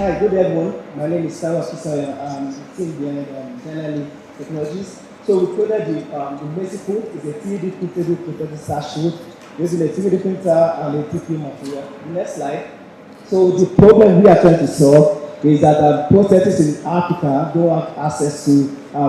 Hi, good day everyone. My name is Taiwo Akinsanya. I'm the team behind Dynalimb Technologies. So we created the Macy Foot. It's a 3D printable prosthetic sash using a 3D printer and a 3D material. Next slide. So the problem we are trying to solve is that prosthetists in Africa don't have access to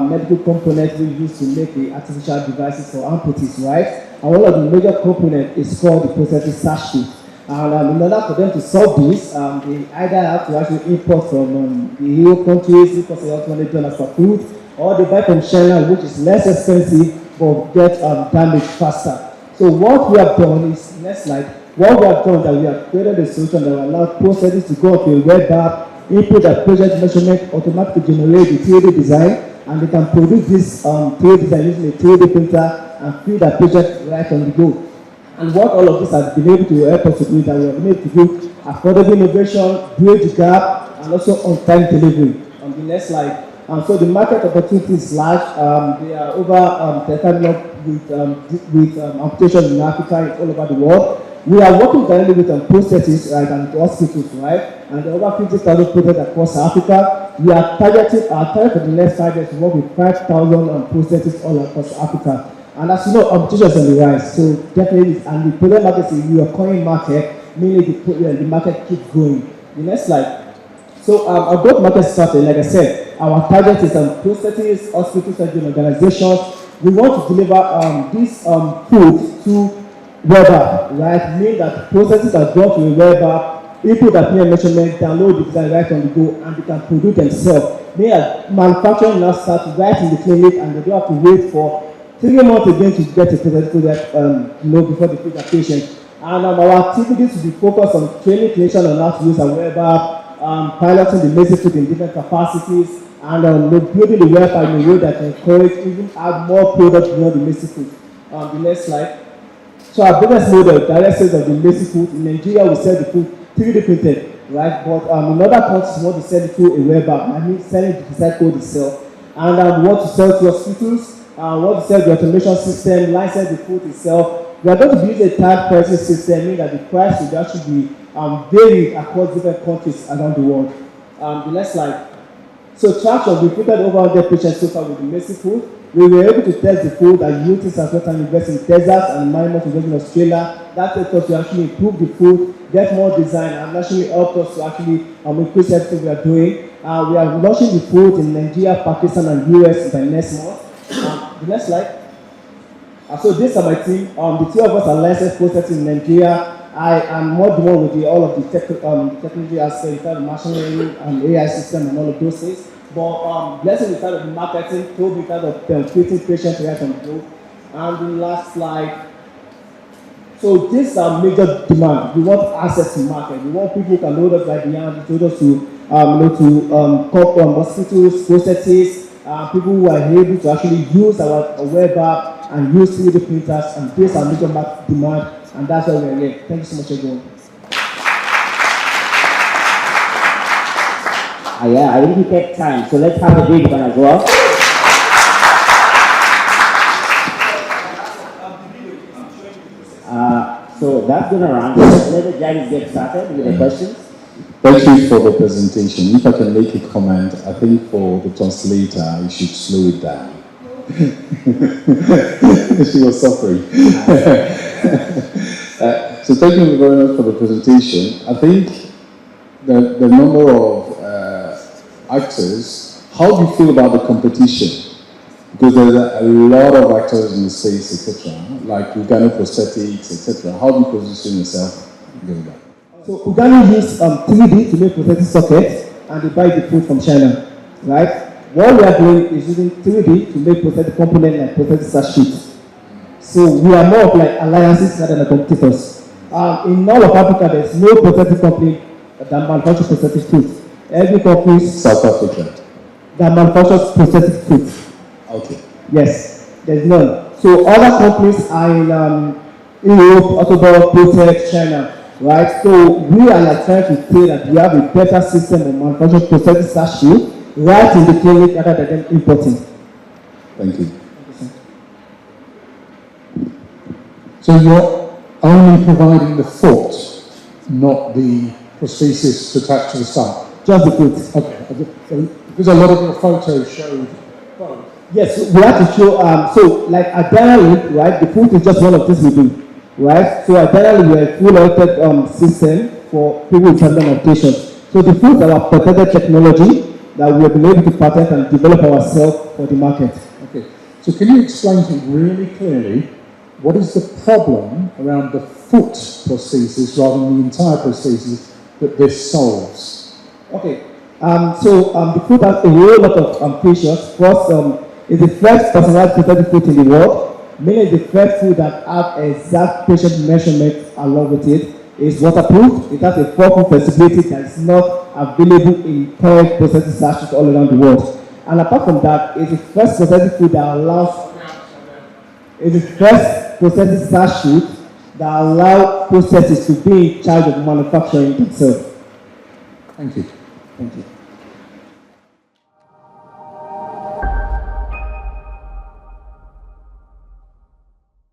medical components we use to make the artificial devices for amputees, right? And one of the major components is called the prosthetic sash sheet. And in order for them to solve this, they either have to actually import from the EU countries, because they also want $20 for food, or they buy from China, which is less expensive but get damaged faster. So what we have done is, next slide, what we have done is that we have created a solution that will allow prosthetists to go to a web app, input a project measurement, automatically generate the 3D design, and they can produce this 3D design using a 3D printer and feed that project right on the go. And what all of this has been able to help us to do is that we have been able to do affordable innovation, bridge the gap, and also on-time delivery. On the next slide. So the market opportunity is large. There are over 35 million with amputations in Africa and all over the world. We are working directly with prosthetists, right, and hospitals, right? And there are over 50,000 prosthetists across Africa. We are targeting our target for the next 5 years to work with 5,000 prosthetists all across Africa. And as you know, competition is on the rise, so definitely, and the present market is a recurring market, meaning the market keeps growing. The next slide. So our growth market started, like I said, our target is prosthetists, hospitals, and organizations. We want to deliver this food to web app, right? Meaning that prosthetists are brought to a web app, input the PM measurement, download the design right on the go, and they can produce themselves. Meaning that manufacturing now starts right in the clinic, and they don't have to wait for 3 months again to get a prosthetic so that before they treat the patient. And our activities will be focused on training clinicians on how to use a web app, piloting the Macy Foot in different capacities, and building the web app in a way that can encourage even add more products beyond the Macy Foot. The next slide. So our business model, direct sales of the Macy Foot. In Nigeria, we sell the food 3D printed, right? But in other countries, we want to sell it through a web app. I mean, selling the design code itself. And we want to sell to hospitals. What to sell the automation system, license the food itself. We are going to use a tag pricing system, meaning that the price will actually be varied across different countries around the world. The next slide. So traction, we treated over 100 patients so far with the Macy Foot. We were able to test the food at UTs as well as invest in Texas and Minimum invest in Australia. That helped us to actually improve the food, get more design, and actually helped us to actually increase everything we are doing. We are launching the food in Nigeria, Pakistan, and US by next month. The next slide. So these are my team. The two of us are licensed prosthetists in Nigeria. I am more the one with all of the technology aspects, the machine learning and AI system and all of those things. But blessing is part of the marketing, Toby is part of treating patients right on the go. And the last slide. So these are major demand. We want access to market. We want people who can load us right beyond, load us to hospitals, prosthetists. People who are able to actually use our web app and use 3D printers, and these are major market demand, and that's why we're here. Thank you so much, everyone. Yeah, I think we take time, so let's have a big one as well. So that's going to run. Let the judges get started with the questions. Thank you for the presentation. If I can make a comment, I think for the translator, you should slow it down. She was suffering. So thank you very much for the presentation. I think the number of actors, how do you feel about the competition? Because there's a lot of actors in the space, etc., like Uganda Prosthetics, etc. How do you position yourself against that? So Uganda use 3D to make prosthetic sockets, and they buy the food from China, right? What we are doing is using 3D to make prosthetic components like prosthetic sash sheets. So we are more of like alliances rather than competitors. In all of Africa, there's no prosthetic company that manufactures prosthetic food. Every company South Africa that manufactures prosthetic food. Okay. Yes, there's none. So other companies are in Europe, Autobot, Protect, China. Right, so we are trying to say that we have a better system of manufacturing prosthetic sash sheet right in the clinic rather than importing. Thank you. So you're only providing the foot, not the prosthesis attached to the stump? Just the foot. Okay. So, because a lot of your photos showed both. Yes, we have to show, so like at Dynalimb, right, the foot is just one of these we do, right? So at Dynalimb, we are a full automated system for people with certain limitations. So the foot is our protected technology that we have been able to patent and develop ourselves for the market. Okay. So can you explain to me really clearly what is the problem around the foot prosthesis rather than the entire prosthesis that this solves? Okay. The foot has a whole lot of features. First, it's the first personalized prosthetic foot in the world. Meaning it's the first foot that has exact patient measurements along with it. It's waterproof. It has a 4-foot flexibility that is not available in current prosthetic sachets all around the world. And apart from that, it's the first prosthetic foot that allows. It's the first prosthetic sachet that allows prosthetists to be in charge of manufacturing themselves. Thank you. Thank you.